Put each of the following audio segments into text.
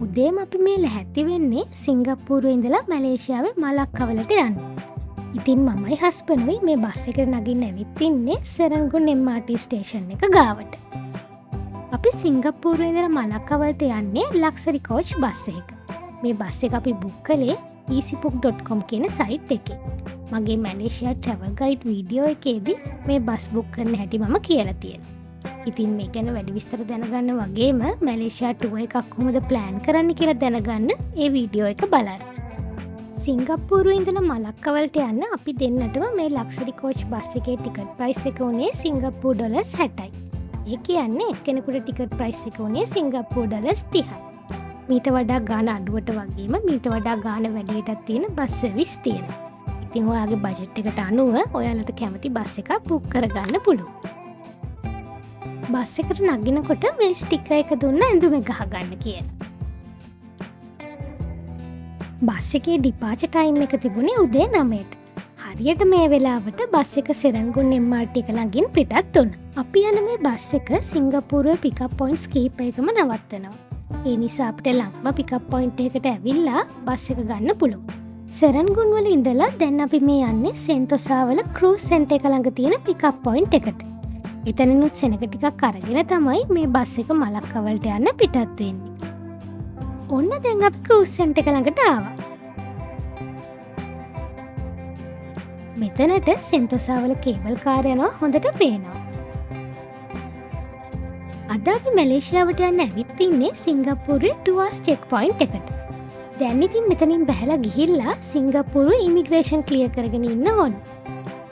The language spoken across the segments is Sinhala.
උදේම අපි මේ ලැහැත්ති වෙන්නේ සිංගප්පූරුවේ ඉඳලා මැලේසියාවේ මලක්කවලට යන්න. ඉතින් මමයි හස්බන්ඩුයි මේ බස් එකට නගින්න ඇවිත් ඉන්නේ සෙරන්ගුන් MRT ස්ටේෂන් එක ගාවට. අපි සිංගප්පූරුවේ ඉඳලා මලක්කවලට යන්නේ ලක්සරි කෝච් බස් එක. මේ බස් එක අපි බුක් කළේ easybook.com කියන සයිට් එකේ. මගේ මැලේසියා ට්‍රැවල් ගයිඩ් වීඩියෝ එකේදී මේ බස් බුක් කරන හැටි මම කියලා තියෙනවා. ඉතින් මේ ගැන වැඩි විස්තර දැනගන්න වගේම මැලේසියා ටුවර් එකක් කොහොමද ප්ලෑන් කරන්න කියලා දැනගන්න ඒ වීඩියෝ එක බලන්න. සිංගප්පූරුවේ ඉඳලා මලක්කවලට යන්න අපි දෙන්නටම මේ ලක්සරි කෝච් බස් එකේ ටිකට් ප්‍රයිස් එක උනේ සිංගප්පූරු ඩොලර්ස් 60යි. ඒ කියන්නේ එක්කෙනෙකුට ටිකට් ප්‍රයිස් එක උනේ සිංගප්පූරු ඩොලර්ස් 30යි. මීට වඩා ගාන අඩුවට වගේම මීට වඩා ගාන වැඩියටත් තියෙන බස් සර්විස් තියෙනවා. ඉතින් ඔයාගේ බජට් එකට අනුව ඔයාලට කැමති බස් එකක් බුක් කරගන්න පුළුවන්. බස් එකට නගිනකොට මේ ස්ටිකර් එක දුන්න ඇඳුම ගහගන්න කියලා. බස් එකේ ඩිපාචර් ටයිම් එක තිබුණේ උදේ 9ට. හරියට මේ වෙලාවට බස් එක සෙරන්ගුන් MRT එක ළඟින් පිටත් වුණා. අපි යන මේ බස් එක සිංගප්පූරුවේ පිකප් පොයින්ට්ස් කීපයකම නවත්තනවා. ඒ නිසා අපිට ළඟම පිකප් පොයින්ට් එකකට ඇවිල්ලා බස් එක ගන්න පුළුවන්. සෙරන්ගුන් වල ඉඳලා දැන් අපි මේ යන්නේ සෙන්තොසා වල ක්‍රූස් සෙන්ටර් එක ළඟ තියෙන පිකප් පොයින්ට් එකට. එතනිනුත් සෙනග ටිකක් අරගෙන තමයි මේ බස් එක මලක්කවලට යන්න පිටත් වෙන්නේ. ඔන්න දැන් අපි ක්‍රූස් සෙන්ටර් එක ළඟට ආවා. මෙතනට සෙන්තොසා වල කේබල් කාර් යනවා හොඳට පේනවා. අද අපි මැලේසියාවට යන්න ඇවිත් ඉන්නේ සිංගප්පූරුවේ ටුවර්ස් චෙක් පොයින්ට් එකට. දැන් ඉතින් මෙතනින් බැහැලා ගිහිල්ලා සිංගප්පූරුවේ ඉමිග්‍රේෂන් ක්ලියර් කරගෙන ඉන්න ඕන.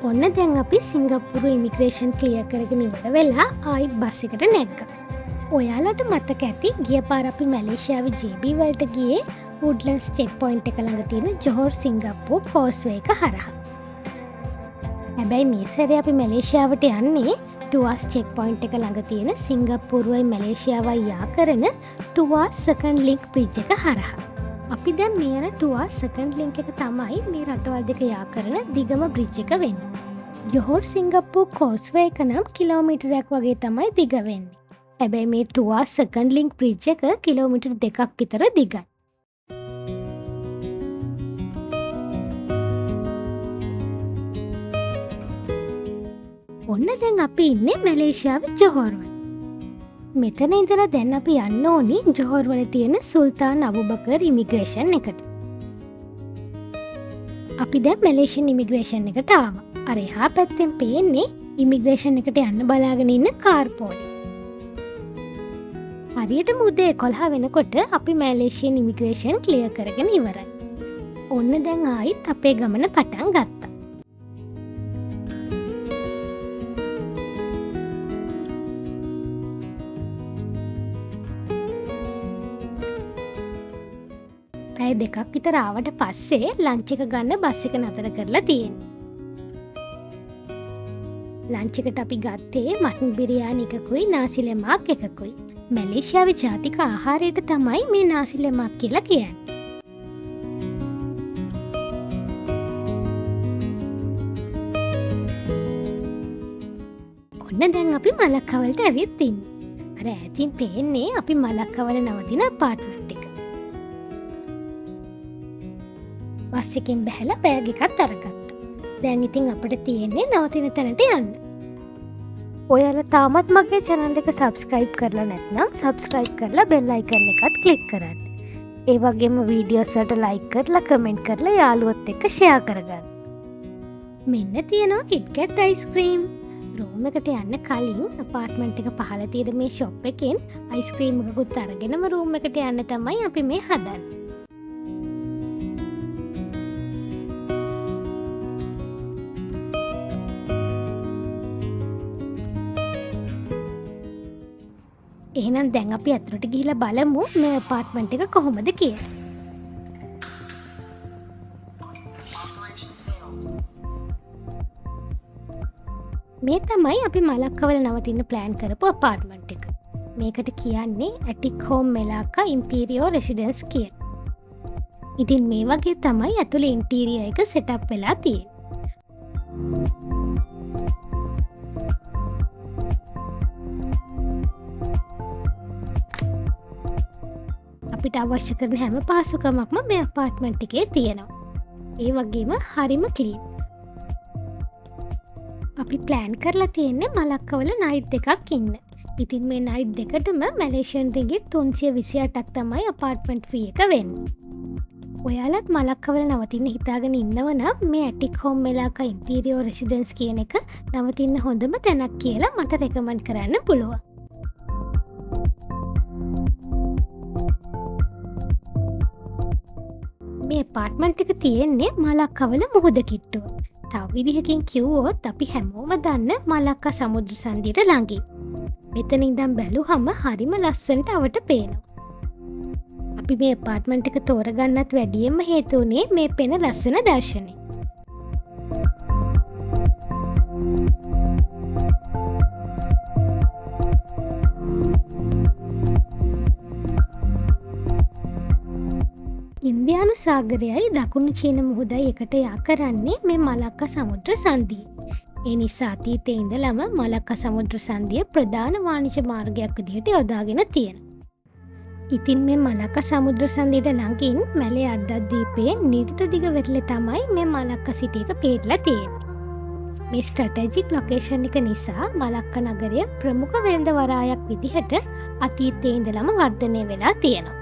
ඔන්න දැන් අපි සිංගප්පූරු ඉමිග්‍රේෂන් ක්ලියර් කරගෙන ඉවර වෙලා ආයිත් බස් එකට නැග්ගා. ඔයාලට මතක ඇති ගිය පාර අපි මැලේසියාවේ JB වලට ගියේ වුඩ්ලන්ඩ්ස් චෙක් පොයින්ට් එක ළඟ තියෙන ජොහෝර් සිංගප්පූර් කෝස්වේ එක හරහා. හැබැයි මේ සැරේ අපි මැලේසියාවට යන්නේ ටුවර්ස් චෙක් පොයින්ට් එක ළඟ තියෙන සිංගප්පූරුවයි මැලේසියාවයි යා කරන ටුවර්ස් සෙකන්ඩ් ලින්ක් බ්‍රිජ් එක හරහා. අපි දැන් මේ යන ටුවර්ස් සෙකන්ඩ් ලින්ක් එක තමයි මේ රටවල් දෙක යා කරන දිගම බ්‍රිජ් එක වෙන්නේ. ජොහෝර් සිංගප්පූර් කෝස්වේ එක නම් කිලෝමීටරයක් වගේ තමයි දිග වෙන්නේ. හැබැයි මේ ටුවර්ස් සෙකන්ඩ් ලින්ක් බ්‍රිජ් එක කිලෝමීටර් 2ක් විතර දිගයි. ඔන්න දැන් අපි ඉන්නේ මැලේසියාවේ ජොහෝර් වල. මෙතන ඉඳලා දැන් අපි යන්න ඕනි ජොහෝර් වල තියෙන සුල්තාන් අබුබකර් ඉමිග්‍රේෂන් එකට. අපි දැන් මැලේසියන් ඉමිග්‍රේෂන් එකට ආවා. අර එහා පැත්තෙන් පේන්නේ ඉමිග්‍රේෂන් එකට යන්න බලාගෙන ඉන්න කාර් පොඩි. හරියටම උදේ 11 වෙනකොට අපි මැලේසියන් ඉමිග්‍රේෂන් ක්ලියර් කරගෙන ඉවරයි. ඔන්න දැන් ආයිත් අපේ ගමන පටන් ගත්තා. පැය 2ක් විතර ආවට පස්සේ ලන්ච් එක ගන්න බස් එක නතර කරලා තියෙනවා. ලන්ච් එකට අපි ගත්තේ මටන් බිරියානි එකකුයි නාසි ලෙමාක් එකකුයි. මැලේසියාවේ ජාතික ආහාරයට තමයි මේ නාසි ලෙමාක් කියලා කියන්නේ. ඔන්න දැන් අපි මලක්කවලට ඇවිත් ඉන්නේ. අර ඈතින් පේන්නේ අපි මලක්කවල නවතින අපාර්ට්මන්ට් එක. බස් එකෙන් බැහැලා බෑග් එකත් අරගත්තා. දැන් ඉතින් අපිට තියෙන්නේ නවතින තැනට යන්න. ඔයාලා තාමත් මගේ channel එක subscribe කරලා නැත්නම් subscribe කරලා bell icon එකත් click කරන්න. ඒ වගේම වීඩියෝස් වලට like කරලා comment කරලා යාළුවොත් එක්ක share කරගන්න. මෙන්න තියෙනවා KitKat ice cream. රූම් එකට යන්න කලින් අපාර්ට්මන්ට් එක පහළ තියෙන මේ shop එකෙන් ice cream එකකුත් අරගෙනම රූම් එකට යන්න තමයි අපි මේ හදන්නේ. එහෙනම් දැන් අපි අතුරට ගිහිලා බලමු මේ අපාර්ට්මන්ට් එක කොහොමද කියලා. මේ තමයි අපි මලක්කවල නවතින්න ප්ලෑන් කරපු අපාර්ට්මන්ට් එක. මේකට කියන්නේ ඇටික් හෝම් මෙලාකා ඉම්පීරියෝ රෙසිඩන්ස් කියලා. ඉතින් මේ වගේ තමයි ඇතුළේ ඉන්ටීරියර් එක සෙටප් වෙලා තියෙන්නේ. අපිට අවශ්‍ය කරන හැම පහසුකමක්ම මේ අපාර්ට්මන්ට් එකේ තියෙනවා. ඒ වගේම හරිම ක්ලීන්. අපි ප්ලෑන් කරලා තියෙන්නේ මලක්කවල නයිට් දෙකක් ඉන්න. ඉතින් මේ නයිට් දෙකටම මැලේසියන් රින්ගිට් 328ක් තමයි අපාර්ට්මන්ට් ෆී එක වෙන්නේ. ඔයාලත් මලක්කවල නවතින්න හිතාගෙන ඉන්නවනම් මේ ඇටික් හෝම් මෙලාකා ඉම්පීරියෝ රෙසිඩන්ස් කියන එක නවතින්න හොඳම තැනක් කියලා මට රෙකමන්ඩ් කරන්න පුළුවන්. මේ අපාර්ට්මන්ට් එක තියෙන්නේ මලක්කවල මුහුද කිට්ටුව. තව විදිහකින් කිව්වොත් අපි හැමෝම දන්න මලක්කා සමුද්‍ර සන්ධියට ළඟින්. මෙතන ඉඳන් බැලුවම හරිම ලස්සනට අවට පේනවා. අපි මේ අපාර්ට්මන්ට් එක තෝරගන්නත් වැඩියෙන්ම හේතු වුණේ මේ පෙන ලස්සන දර්ශනය. ඉන්දියානු සාගරයයි දකුණු චීන මුහුදයි එකට යා කරන්නේ මේ මලක්කා සමුද්‍ර සන්ධිය. ඒ නිසා අතීතයේ ඉඳලම මලක්කා සමුද්‍ර සන්ධිය ප්‍රධාන වාණිජ මාර්ගයක් විදිහට යොදාගෙන තියෙනවා. ඉතින් මේ මලක්කා සමුද්‍ර සන්ධියට ළඟින් මැලේ අර්ධද්වීපයේ නිර්ත දිග වෙරළේ තමයි මේ මලක්කා සිටි එක පිහිටලා තියෙන්නේ. මේ ස්ට්‍රැටජික් ලොකේෂන් එක නිසා මලක්කා නගරය ප්‍රමුඛ වෙළඳ වරායක් විදිහට අතීතයේ ඉඳලම වර්ධනය වෙලා තියෙනවා.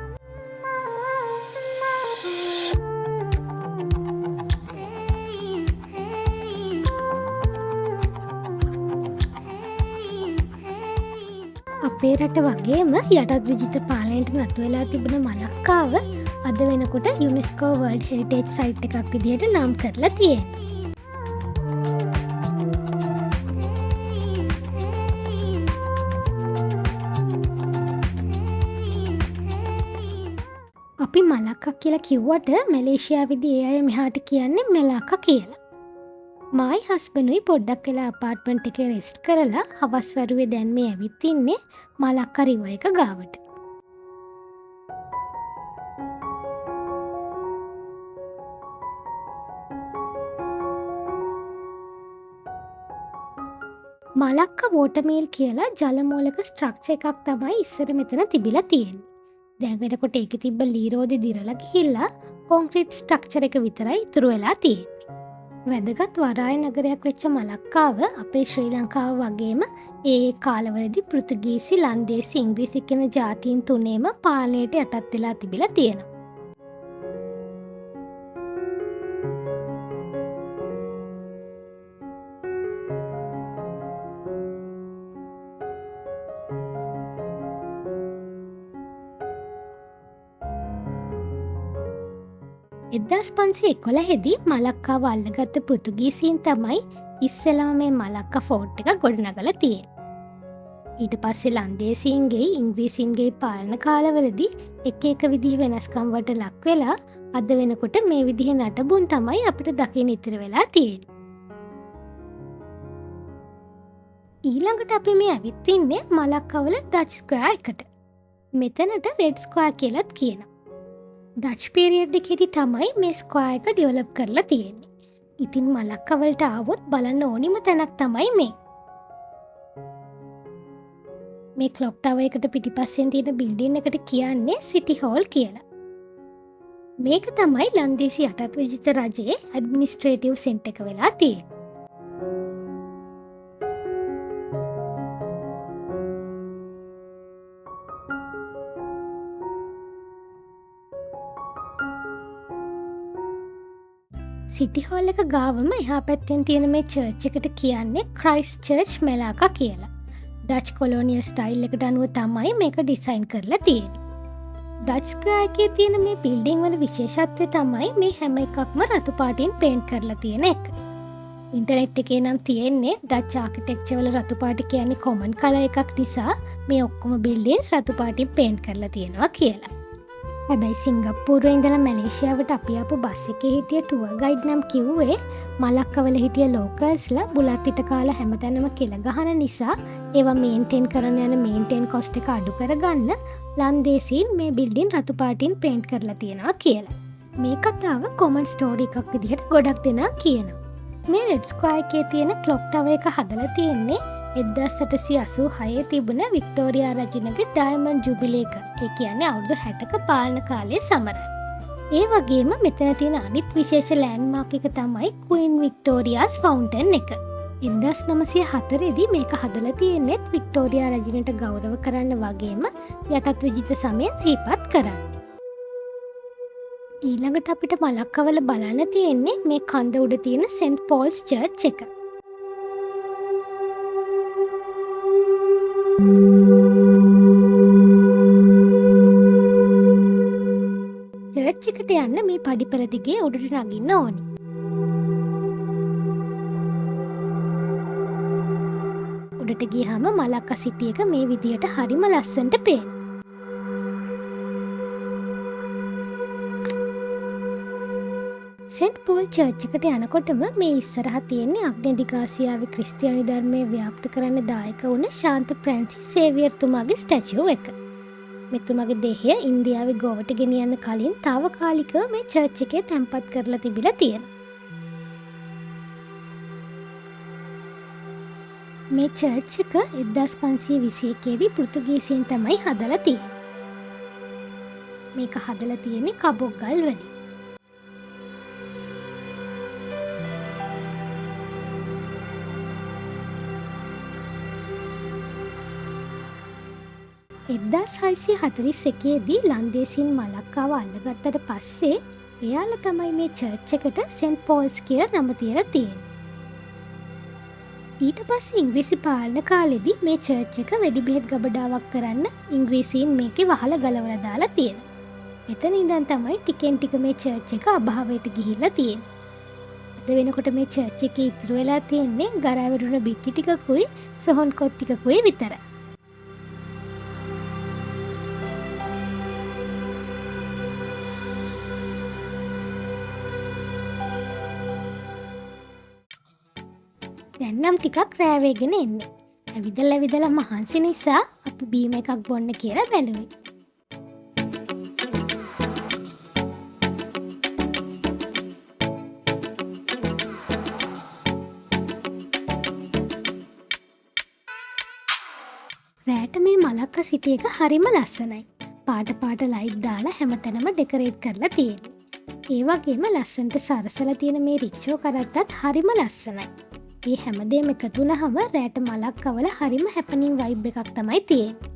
අපේ රට වගේම යටත් විජිත පාලනයට නතු වෙලා තිබෙන මලක්කාව අද වෙනකොට යුනෙස්කෝ වර්ල්ඩ් හෙරිටේජ් සයිට් එකක් විදිහට නම් කරලා තියෙනවා. අපි මලක්කා කියලා කිව්වට මැලේසියාවේදී ඒ අය මෙහාට කියන්නේ මෙලාකා කියලා. මයි හස්බන්ඩුයි පොඩ්ඩක් වෙලා අපාර්ට්මන්ට් එකේ රෙස්ට් කරලා හවස් වරුවේ දැන් මේ ඇවිත් ඉන්නේ මලක්කා රිවර් එක ගාවට. මලක්කා වෝටර්මීල් කියලා ජලමූලක ස්ට්‍රක්චර් එකක් තමයි ඉස්සර මෙතන තිබිලා තියෙන්නේ. දැන් වෙනකොට ඒකේ තිබ්බ ලීරෝදේ දිරලා ගිහිල්ලා කොන්ක්‍රීට් ස්ට්‍රක්චර් එක විතරයි ඉතුරු වෙලා තියෙන්නේ. වැදගත් වරාය නගරයක් වෙච්ච මලක්කාව අපේ ශ්‍රී ලංකාව වගේම ඒ කාලවලදී පෘතුගීසි, ලන්දේසි, ඉංග්‍රීසි කියන ජාතීන් තුනේම පාලනයට යටත් වෙලා තිබිලා තියෙනවා. එදදාස් 511දී මලක්කාව අල්ලගත්ත පෘතුගීසීන් තමයි ඉස්සෙල්ලාම මේ මලක්කා ෆෝර්ට් එක ගොඩනගලා තියෙන්නේ. ඊට පස්සේ ලන්දේසීන්ගේ ඉංග්‍රීසීන්ගේ පාලන කාලවලදී එක එක විදිහ වෙනස්කම් වලට ලක් වෙලා අද වෙනකොට මේ විදිහේ නටබුන් තමයි අපිට දකින්න ඉතිරි වෙලා තියෙන්නේ. ඊළඟට අපි මේ ඇවිත් ඉන්නේ මලක්කාවල ඩච් ස්ක්වයර් එකට. මෙතනට රෙඩ් ස්ක්වයර් කියලාත් කියනවා. ඩච් පීරියඩ් එකේදී තමයි මේ ස්ක්වයර් එක ඩෙවලොප් කරලා තියෙන්නේ. ඉතින් මලක්කවලට ආවොත් බලන්න ඕනිම තැනක් තමයි මේ. මේ ක්ලොක් ටවර් එකට පිටිපස්සෙන් තියෙන බිල්ඩින් එකට කියන්නේ සිටි හෝල් කියලා. මේක තමයි ලන්දේසි යටත් විජිත රජයේ ඇඩ්මිනිස්ට්‍රේටිව් සෙන්ටර් එක වෙලා තියෙන්නේ. සිටි හෝල් එක ගාවම එහා පැත්තෙන් තියෙන මේ චර්ච් එකට කියන්නේ ක්‍රයිස්ට් චර්ච් මෙලාකා කියලා. ඩච් කොලෝනියල් ස්ටයිල් එකට අනුව තමයි මේක ඩිසයින් කරලා තියෙන්නේ. ඩච් ස්ක්වයර් එකේ තියෙන මේ බිල්ඩින් වල විශේෂත්වය තමයි මේ හැම එකක්ම රතු පාටින් පේන්ට් කරලා තියෙන එක. ඉන්ටර්නෙට් එකේ නම් තියෙන්නේ ඩච් ආකිටෙක්චර් වල රතු පාට කියන්නේ කොමන් කලර් එකක් නිසා මේ ඔක්කොම බිල්ඩින්ස් රතු පාටින් පේන්ට් කරලා තියෙනවා කියලා. හැබැයි සිංගප්පූරුවේ ඉඳලා මැලේසියාවට අපි ආපු බස් එකේ හිටිය ටුවර් ගයිඩ් නම් කිව්වේ මලක්කවල හිටිය ලෝකල්ස්ලා බුලත් පිට කාලා හැමතැනම කෙල ගහන නිසා ඒවා මේන්ටේන් කරන යන මේන්ටේන් කොස්ට් එක අඩු කරගන්න ලන්දේසීන් මේ බිල්ඩින් රතු පාටින් පේන්ට් කරලා තියෙනවා කියලා. මේ කතාව කොමන් ස්ටෝරි එකක් විදිහට ගොඩක් දෙනා කියනවා. මේ රෙඩ් ස්ක්වයර් එකේ තියෙන ක්ලොක් ටවර් එක හදලා තියෙන්නේ 1886 තිබුණ වික්ටෝරියා රජුණගේ ඩයමන්ඩ් ජුබිලි එක. ඒ කියන්නේ අවුරුදු 60ක පාලන කාලයේ සමරන. ඒ වගේම මෙතන තියෙන අනිත් විශේෂ ලෑන්ඩ්මාර්ක් එක තමයි ක්වීන් වික්ටෝරියාස් ෆවුන්ටන් එක. 1904 මේක හදලා තියෙන්නේත් වික්ටෝරියා රජුණට ගෞරව කරන්න වගේම යටත් විජිත සමය සිහිපත් කරන්න. ඊළඟට අපිට මලක්කවල බලන්න තියෙන්නේ මේ කන්ද උඩ තියෙන සෙන්ට් පෝල්ස් චර්ච් එක. චර්ච් එකට යන්න මේ පඩිපෙළ දිගේ උඩට නගින්න ඕනි. උඩට ගියාම මලක්ක සිටි එක මේ විදියට හරිම ලස්සනට පේනවා. සෙන්ට් පෝල් චර්ච් එකට යනකොටම මේ ඉස්සරහා තියෙන්නේ අග්නේදිකාසියාවේ ක්‍රිස්තියානි ධර්මය ව්‍යාප්ත කරන්න දායක වුණ ශාන්ත ප්‍රැන්සිස් සේවියර් තුමාගේ ස්ටැචුව එක. මෙතුමාගේ දේහය ඉන්දියාවේ ගෝවට ගෙනියන්න කලින් తాවකාලිකව මේ චර්ච් එකේ තැන්පත් කරලා තිබිලා තියෙනවා. මේ චර්ච් එක 1521 දී පෘතුගීසීන් තමයි හදලා තියෙන්නේ. මේක හදලා තියෙන්නේ කබොක්ගල් වලින්. එදදාස් 641 දී ලන්දේසින් මලක්කාව අල්ලගත්තට පස්සේ එයාල තමයි මේ චර්ච් එකට සෙන්ට් පෝල්ස් කියලා නම තියලා තියෙන්නේ. ඊට පස්සේ ඉංග්‍රීසි පාලන කාලෙදී මේ චර්ච් එක වෙඩි බෙහෙත් ගබඩාවක් කරන්න ඉංග්‍රීසීන් මේකේ වහලා ගලවලා දාලා තියෙනවා. එතන ඉඳන් තමයි ටිකෙන් ටික මේ චර්ච් එක අභාවයට ගිහිල්ලා තියෙන්නේ. අද වෙනකොට මේ චර්ච් එකේ ඉතුරු වෙලා තියෙන්නේ ගරා වැටුණ බිත්ති ටිකකුයි සොහොන් කොත් ටිකකුයි විතරයි. දැන්නම් ටිකක් රෑවේගෙන එන්නේ. ඇවිදලා මහන්සි නිසා අපි බීම එකක් බොන්න කියලා බැලුවේ. රෑට මේ මලක්ක සිටි එක හරිම ලස්සනයි. පාට ලයිට් දාලා හැමතැනම ඩෙකරේට් කරලා තියෙන්නේ. ඒ වගේම ලස්සනට සරසලා තියෙන මේ රික්ෂෝ කරත්තත් හරිම ලස්සනයි. ඒ හැමදේම එකතු වුණාම රෑට මලක්කවල හරිම හැපනින් වයිබ් එකක් තමයි තියෙන්නේ.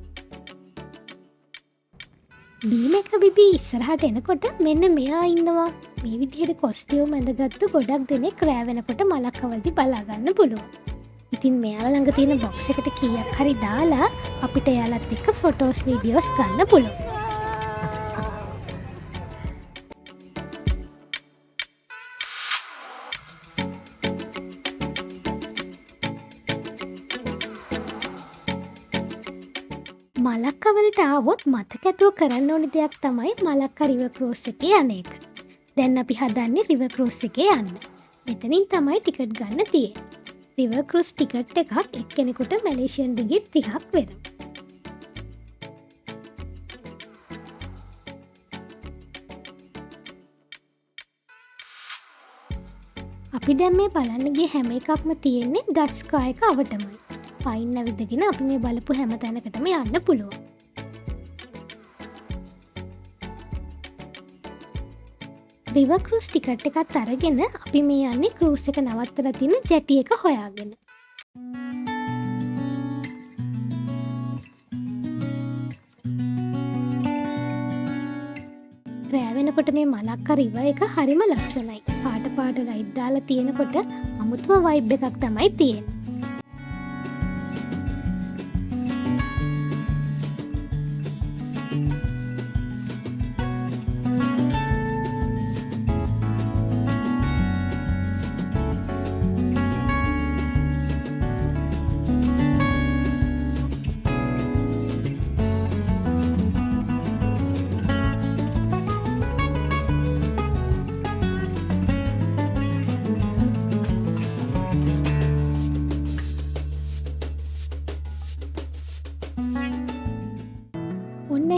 බීම එක බිබී ඉස්සරහට එනකොට මෙන්න මෙයා ඉන්නවා. මේ විදිහට කොස්ටියුම් ඇඳගත්තු ගොඩක් දෙනෙක් රෑ වෙනකොට මලක්කවලදී බලා ගන්න පුළුවන්. ඉතින් මෙයාලා ළඟ තියෙන බොක්ස් එකට කීයක් හරි දාලා අපිට එයාලත් එක්ක ෆොටෝස් වීඩියෝස් ගන්න පුළුවන්. මලක්කවලට ආවොත් මතක ඇතුව කරන්න ඕනි දෙයක් තමයි මලක්ක රිවර් ක්‍රෝස් එකේ යන එක. දැන් අපි හදන්නේ රිවර් ක්‍රෝස් එකේ යන්න. මෙතනින් තමයි ටිකට් ගන්න තියෙන්නේ. රිවර් ක්‍රෝස් ටිකට් එකක් එක්කෙනෙකුට මැලේසියන් රිංගිට් 30ක් වෙනවා. අපි දැන් මේ බලන්න ගිය හැම එකක්ම තියෙන්නේ ඩච් ස්කා එක අවටමයි. පයින් ඇවිදගෙන අපි මේ බලපු හැම තැනකටම යන්න පුළුවන්. රිවර් ක්‍රූස් ටිකට් එකත් අරගෙන අපි මේ යන්නේ ක්‍රූස් එක නවත්තලා තියෙන ජැටි එක හොයාගෙන. රෑ වෙනකොට මේ මලක්ක රිවර් එක හරිම ලස්සනයි. පාට ලයිට් දාලා තියෙනකොට අමුතුම වයිබ් එකක් තමයි තියෙන්නේ.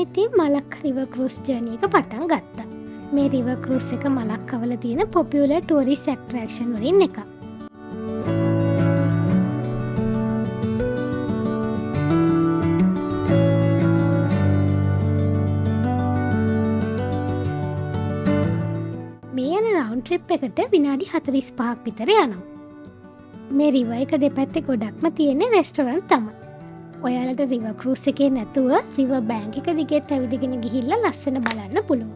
ඉතින් මලක්ක රිවර් ක්‍රූස් ජර්නි එක පටන් ගත්තා. මේ රිවර් ක්‍රූස් එක මලක්කවල තියෙන පොපියුලර් ටූරිස්ට් ඇට්‍රැක්ෂන් වලින් එකක්. රවුන්ඩ් ට්‍රිප් එකට විනාඩි 45ක් විතර යනවා. මේ රිවර් එක දෙපැත්තේ ගොඩක්ම තියෙන රෙස්ටොරන්ට් තමයි. ඔයාලට රිවර් ක්‍රූස් එකේ නැතුව රිවර් බැංක් එක දිගට ඇවිදගෙන ගිහිල්ලා ලස්සන බලන්න පුළුවන්.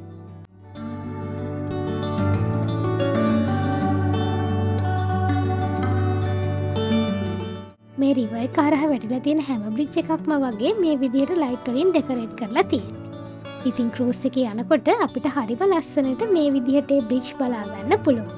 මේ රිවර් එක හරහා වැටිලා තියෙන හැම බ්‍රිජ් එකක්ම වගේ මේ විදිහට ලයිට් වලින් ඩෙකොරේට් කරලා තියෙනවා. ඉතින් ක්‍රූස් එකේ යනකොට අපිට හරිම ලස්සනට මේ විදිහට ඒ බ්‍රිජ් බලා ගන්න පුළුවන්.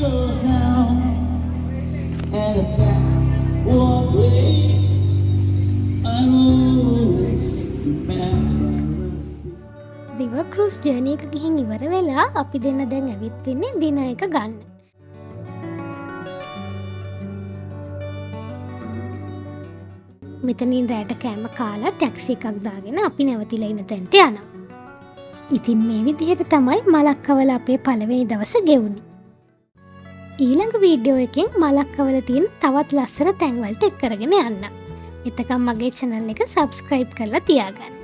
Goes down and the black won't play. I'm always remembers. River cruise journey එක ගිහින් ඉවර වෙලා අපි දෙන්න දැන් ඇවිත් ඉන්නේ ඩිනර් එක ගන්න. මෙතනින් රැට කෑම කාලා ටැක්සි එකක් දාගෙන අපි නැවතිලා ඉන්න තැනට යනවා. ඉතින් මේ විදිහට තමයි මලක්කවල අපේ පළවෙනි දවස ගෙවුනේ. ඊළඟ වීඩියෝ එකෙන් මලක්කවල තියෙන තවත් ලස්සන තැන්වලට එක් කරගෙන යන්න. එතකම් මගේ channel එක subscribe කරලා තියාගන්න.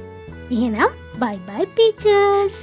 එහෙනම් bye bye peaches.